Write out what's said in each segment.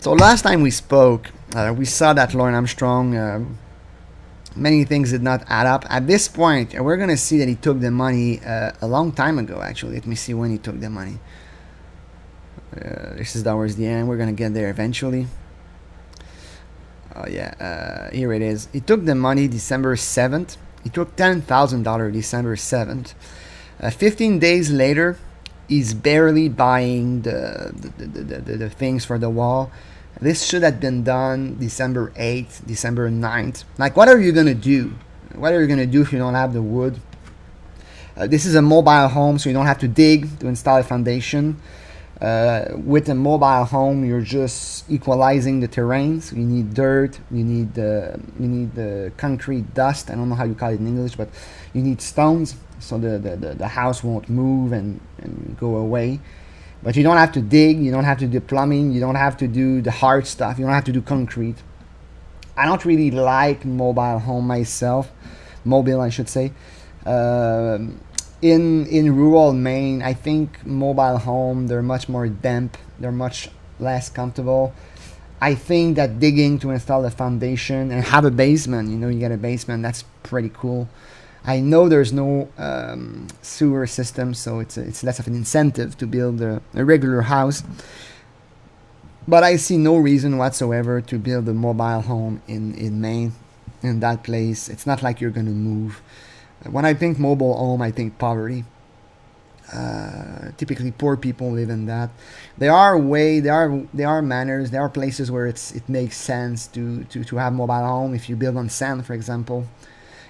So last time we spoke, we saw that Lorne Armstrong, many things did not add up. At this point, we're going to see that he took the money a long time ago, actually. Let me see when he took the money. This is towards the end. We're going to get there eventually. Oh, yeah. Here it is. He took the money December 7th. He took $10,000 December 7th. 15 days later, he's barely buying the things for the wall. This should have been done December 8th, December 9th. Like, what are you going to do? What are you going to do if you don't have the wood? This is a mobile home, so you don't have to dig to install a foundation. With a mobile home, you're just equalizing the terrain. So you need dirt, you need the concrete dust. I don't know how you call it in English, but you need stones so the house won't move and go away. But you don't have to dig, you don't have to do plumbing, you don't have to do the hard stuff, you don't have to do concrete. I don't really like mobile home myself, mobile I should say. In rural Maine, I think mobile home, they're much more damp, they're much less comfortable. I think that digging to install a foundation and have a basement, you get a basement, that's pretty cool. I know there's no sewer system, so it's less of an incentive to build a regular house. But I see no reason whatsoever to build a mobile home in Maine, in that place. It's not like you're going to move. When I think mobile home, I think poverty. Typically, poor people live in that. There are manners. There are places where it makes sense to have mobile home. If you build on sand, for example,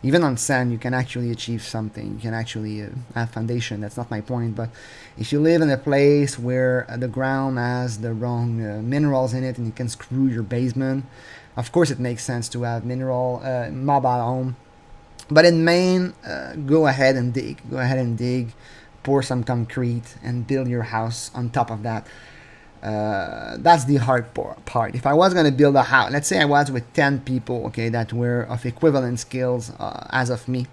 even on sand, you can actually achieve something. You can actually have foundation. That's not my point. But if you live in a place where the ground has the wrong minerals in it, and you can screw your basement, of course, it makes sense to have mobile home. But in Maine, go ahead and dig. Go ahead and dig, pour some concrete, and build your house on top of that. That's the hard part. If I was going to build a house, let's say I was with 10 people, okay, that were of equivalent skills as of me.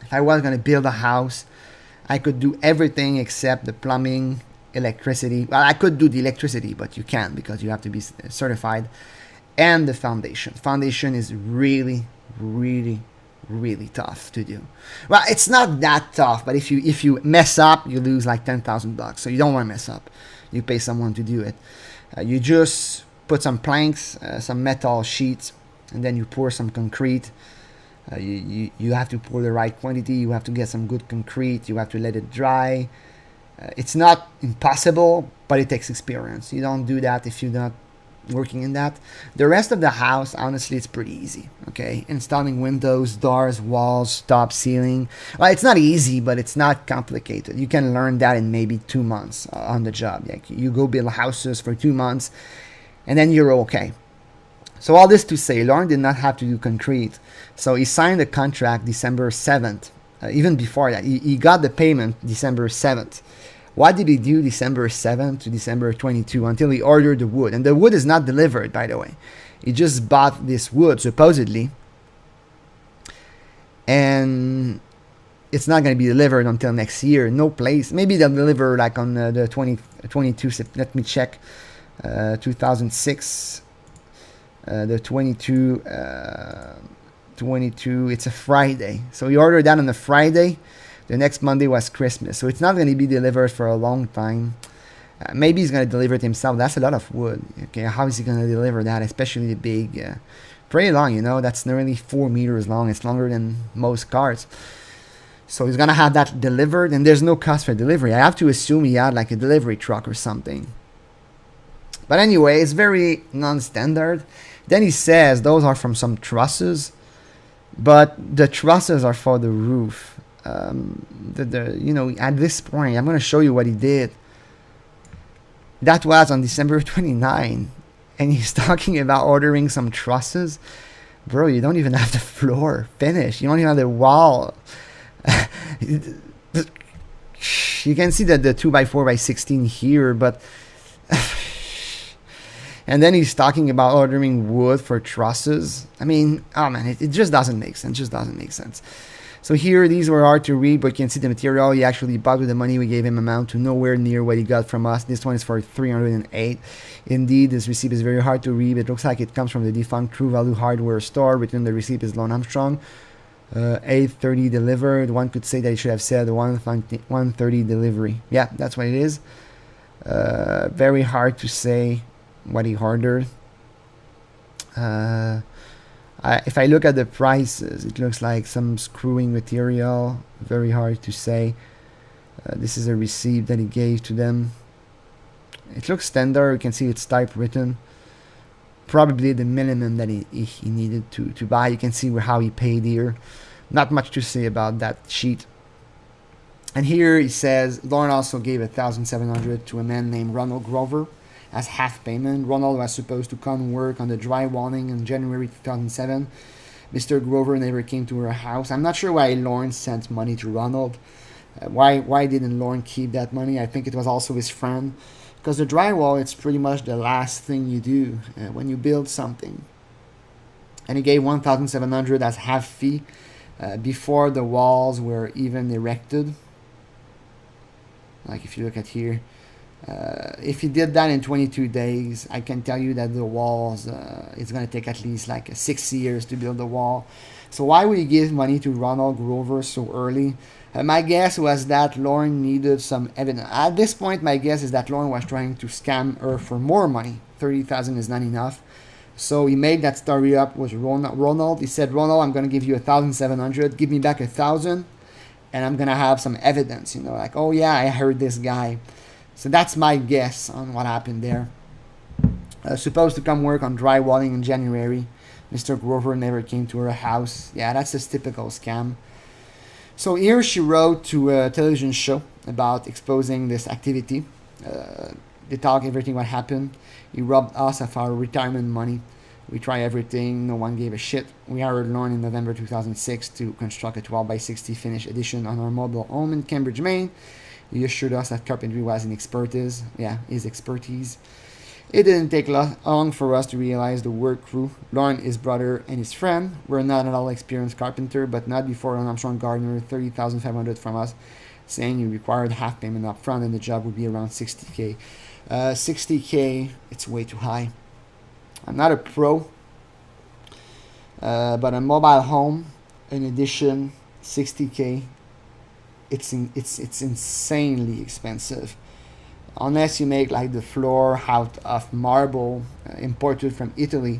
If I was going to build a house, I could do everything except the plumbing, electricity. Well, I could do the electricity, but you can't because you have to be certified. And the foundation. Foundation is really, really, really tough to do. Well, it's not that tough, but if you mess up, you lose like $10,000. So you don't want to mess up. You pay someone to do it. You just put some planks, some metal sheets, and then you pour some concrete. You have to pour the right quantity. You have to get some good concrete. You have to let it dry. It's not impossible, but it takes experience. You don't do that if you're not working in that. The rest of the house, honestly, it's pretty easy. Okay, installing windows, doors, walls, top, ceiling. Well, it's not easy, but it's not complicated. You can learn that in maybe 2 months on the job. Like, you go build houses for 2 months, and then you're okay. So all this to say, Lorne did not have to do concrete. So he signed the contract December 7th. Even before that, he got the payment December 7th. What did he do December 7th to December 22 until he ordered the wood? And the wood is not delivered, by the way. He just bought this wood, supposedly. And it's not going to be delivered until next year. No place. Maybe they'll deliver like on the 22. Let me check. 2006. The 22. It's a Friday. So he ordered that on a Friday. The next Monday was Christmas, so it's not going to be delivered for a long time. Maybe he's going to deliver it himself. That's a lot of wood. Okay, how is he going to deliver that? Especially the big, pretty long. That's nearly 4 meters long. It's longer than most cars. So he's going to have that delivered, and there's no cost for delivery. I have to assume he had like a delivery truck or something. But anyway, it's very non-standard. Then he says those are from some trusses, but the trusses are for the roof. At this point, I'm going to show you what he did. That was on December 29, and he's talking about ordering some trusses. Bro, you don't even have the floor finished. You don't even have the wall. You can see that the 2x4x16 here, but and then he's talking about ordering wood for trusses. I mean, oh man, it just doesn't make sense. So here, these were hard to read, but you can see the material he actually bought with the money we gave him amount to nowhere near what he got from us. This one is for 308. Indeed, this receipt is very hard to read. It looks like it comes from the defunct True Value Hardware store. Written the receipt is Lorne Armstrong. 8:30 delivered. One could say that he should have said 1:30 delivery. Yeah, that's what it is. Very hard to say what he ordered. If I look at the prices, it looks like some screwing material. Very hard to say. This is a receipt that he gave to them. It looks standard. You can see it's typewritten. Probably the minimum that he needed to buy. You can see how he paid here. Not much to say about that sheet. And here he says, Lorne also gave 1,700 to a man named Ronald Grover as half payment. Ronald was supposed to come work on the drywalling in January 2007. Mr. Grover never came to her house. I'm not sure why Lorne sent money to Ronald. Why didn't Lorne keep that money? I think it was also his friend. Because the drywall, it's pretty much the last thing you do when you build something. And he gave 1,700 as half fee before the walls were even erected. Like if you look at here, if he did that in 22 days, I can tell you that the walls, it's going to take at least like 6 years to build the wall. So why would he give money to Ronald Grover so early? My guess was that Lorne needed some evidence. At this point, my guess is that Lorne was trying to scam her for more money. 30,000 is not enough. So he made that story up with Ronald. He said, Ronald, I'm going to give you 1,700. Give me back 1,000. And I'm going to have some evidence, you know, like, oh yeah, I heard this guy. So that's my guess on what happened there. Supposed to come work on drywalling in January. Mr. Grover never came to her house. Yeah, that's a typical scam. So here she wrote to a television show about exposing this activity. They talk everything what happened. He robbed us of our retirement money. We tried everything. No one gave a shit. We hired Lorne in November 2006 to construct a 12 by 60 finished edition on our mobile home in Cambridge, Maine. He assured us that carpentry was his expertise. It didn't take long for us to realize the work crew, Lorne, his brother, and his friend, were not at all experienced carpenter, but not before Lorne Armstrong garnered $30,500 from us, saying he required half payment up front and the job would be around $60K. $60K, it's way too high. I'm not a pro, but a mobile home, in addition, $60K, it's insanely expensive. Unless you make like the floor out of marble imported from Italy,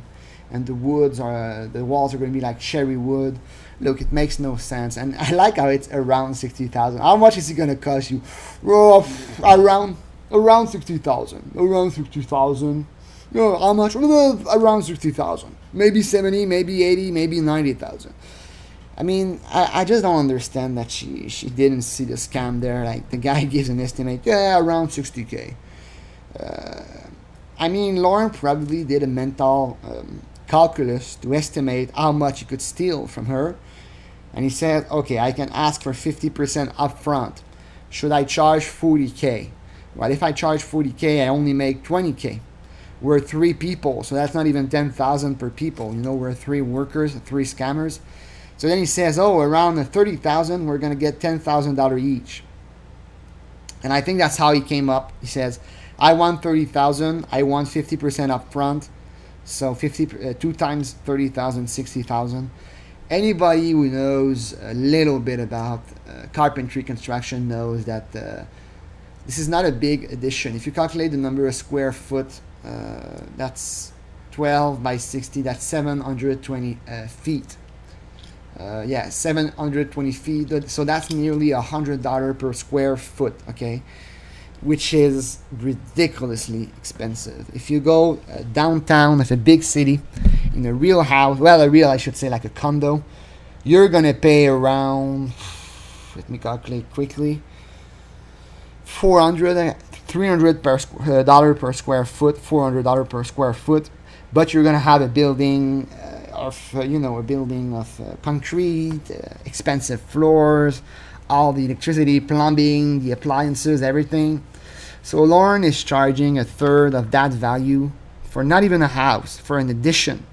and the walls are going to be like cherry wood. Look, it makes no sense. And I like how it's around 60,000. How much is it going to cost you? Around 60,000. Around 60,000. How much? Around 60,000. Maybe 70, maybe 80, maybe 90,000. I mean, I just don't understand that she didn't see the scam there. Like, the guy gives an estimate, yeah, around 60K. I mean, Lorne probably did a mental calculus to estimate how much he could steal from her. And he said, okay, I can ask for 50% upfront. Should I charge 40K? Well, if I charge 40K, I only make 20K. We're 3 people, so that's not even 10,000 per people. You know, we're 3 workers, 3 scammers. So then he says, oh, around 30,000, we're going to get $10,000 each. And I think that's how he came up. He says, I want 30,000. I want 50% up front. So 2 times 30,000, 60,000. Anybody who knows a little bit about carpentry construction knows that this is not a big addition. If you calculate the number of square foot, that's 12 by 60. That's 720 feet. 720 feet. So that's nearly $100 per square foot, okay? Which is ridiculously expensive. If you go downtown of a big city, in a real house, I should say like a condo, you're gonna pay around, let me calculate quickly, $300 per square foot, $400 per square foot, but you're gonna have a building of concrete, expensive floors, all the electricity, plumbing, the appliances, everything. So Lorne is charging a third of that value for not even a house, for an addition,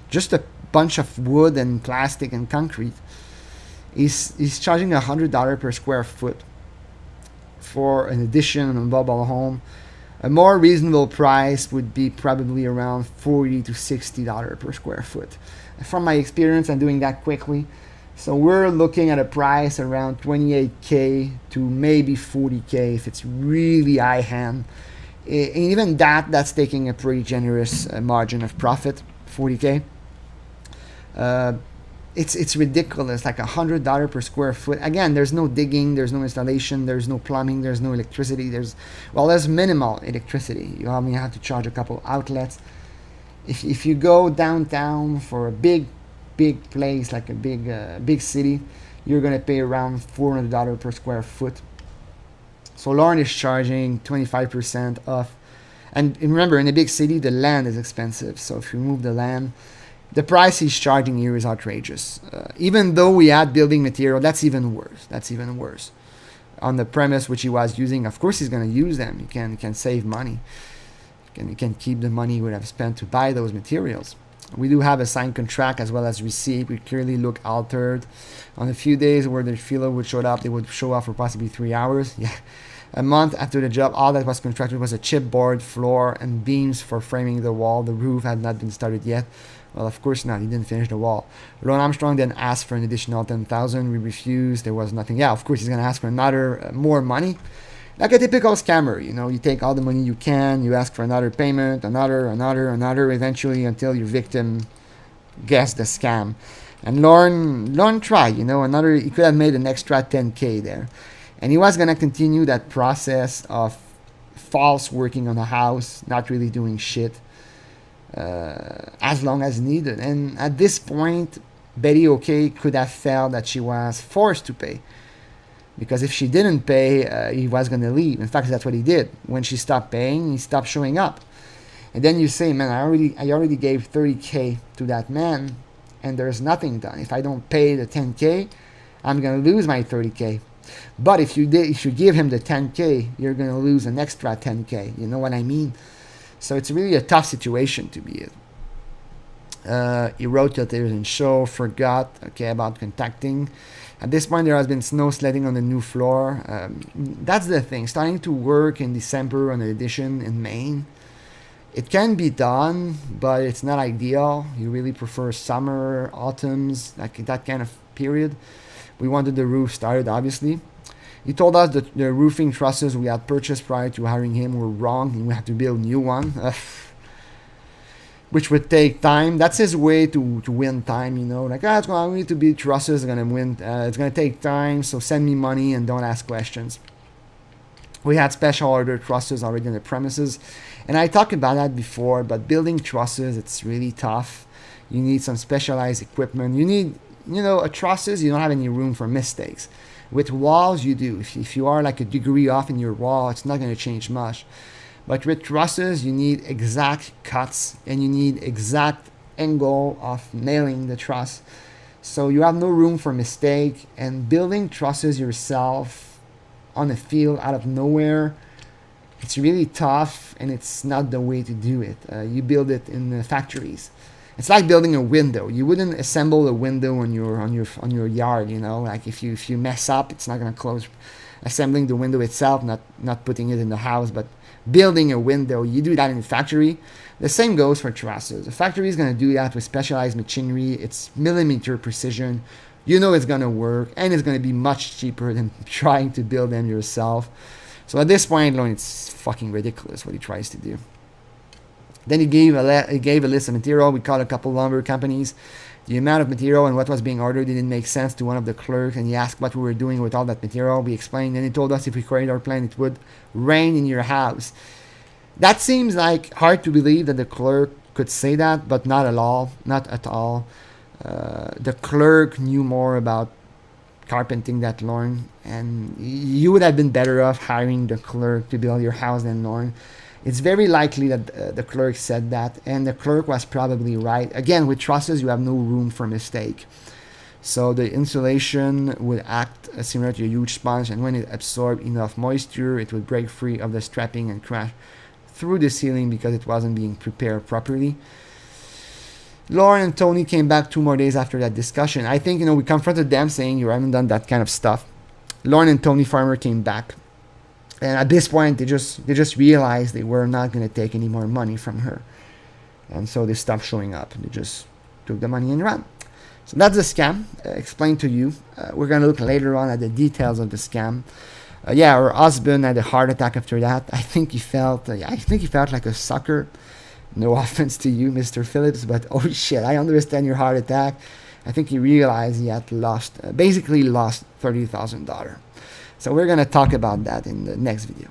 just a bunch of wood and plastic and concrete. He's charging $100 per square foot for an addition on a mobile home. A more reasonable price would be probably around $40 to $60 per square foot. From my experience, I'm doing that quickly. So we're looking at a price around 28K to maybe 40K if it's really high hand. And even that's taking a pretty generous margin of profit, 40K. It's ridiculous, like $100 per square foot. Again, there's no digging, there's no installation, there's no plumbing, there's no electricity. There's minimal electricity. You only have to charge a couple outlets. If you go downtown for a big place, like a big city, you're gonna pay around $400 per square foot. So Lorne is charging 25% off. And remember, in a big city, the land is expensive. So if you move the land, the price he's charging here is outrageous. Even though we add building material, that's even worse. On the premise which he was using, of course he's going to use them. He can save money. He can keep the money he would have spent to buy those materials. We do have a signed contract as well as receipt. We clearly look altered. On a few days where the filler would show up, they would show up for possibly 3 hours. Yeah. A month after the job, all that was contracted was a chipboard, floor, and beams for framing the wall. The roof had not been started yet. Well, of course not. He didn't finish the wall. Lorne Armstrong then asked for an additional $10,000. We refused. There was nothing. Yeah, of course he's gonna ask for another more money, like a typical scammer. You know, you take all the money you can. You ask for another payment, another, eventually until your victim guessed the scam. And Lorne tried. You know, he could have made an extra 10K there, and he was gonna continue that process of false working on the house, not really doing shit. As long as needed. And at this point, Betty OK could have felt that she was forced to pay, because if she didn't pay, he was going to leave. In fact, that's what he did. When she stopped paying, he stopped showing up. And then you say, man, I already gave 30K to that man, and there's nothing done. If I don't pay the 10K, I'm going to lose my 30K. But if you give him the 10K, you're going to lose an extra 10K. You know what I mean? So it's really a tough situation to be in. He wrote that there didn't show, forgot, about contacting. At this point, there has been snow sledding on the new floor. That's the thing. Starting to work in December on an addition in Maine. It can be done, but it's not ideal. You really prefer summer, autumns, like that kind of period. We wanted the roof started, obviously. He told us that the roofing trusses we had purchased prior to hiring him were wrong, and we had to build new one, which would take time. That's his way to win time, you know. Like, it's going to need to be trusses, it's going to win. It's going to take time, so send me money and don't ask questions. We had special order trusses already on the premises, and I talked about that before. But building trusses, it's really tough. You need some specialized equipment. You need, a trusses. You don't have any room for mistakes. With walls, you do. If you are like a degree off in your wall, it's not going to change much. But with trusses, you need exact cuts, and you need exact angle of nailing the truss. So you have no room for mistake. And building trusses yourself on a field out of nowhere, it's really tough, and it's not the way to do it. You build it in the factories. It's like building a window. You wouldn't assemble a window on your yard, Like if you mess up, it's not gonna close. Assembling the window itself, not putting it in the house, but building a window, you do that in the factory. The same goes for trusses. The factory is gonna do that with specialized machinery. It's millimeter precision. It's gonna work, and it's gonna be much cheaper than trying to build them yourself. So at this point, it's fucking ridiculous what he tries to do. Then he gave a list of material. We called a couple lumber companies. The amount of material and what was being ordered didn't make sense to one of the clerks, and he asked what we were doing with all that material. We explained, and he told us if we created our plan, it would rain in your house. That seems like hard to believe that the clerk could say that, but not at all. Not at all. The clerk knew more about carpenting than Lorne, and you would have been better off hiring the clerk to build your house than Lorne. It's very likely that the clerk said that, and the clerk was probably right. Again, with trusses, you have no room for mistake. So the insulation would act similar to a huge sponge, and when it absorbed enough moisture, it would break free of the strapping and crash through the ceiling because it wasn't being prepared properly. Lorne and Tony came back 2 more days after that discussion. I think, we confronted them saying you haven't done that kind of stuff. Lorne and Tony Farmer came back. And at this point, they just realized they were not going to take any more money from her. And so they stopped showing up. They just took the money and ran. So that's the scam explained to you. We're going to look later on at the details of the scam. Yeah, her husband had a heart attack after that. I think he felt like a sucker. No offense to you, Mr. Phillips, but oh shit, I understand your heart attack. I think he realized he had basically lost $30,000. So we're going to talk about that in the next video.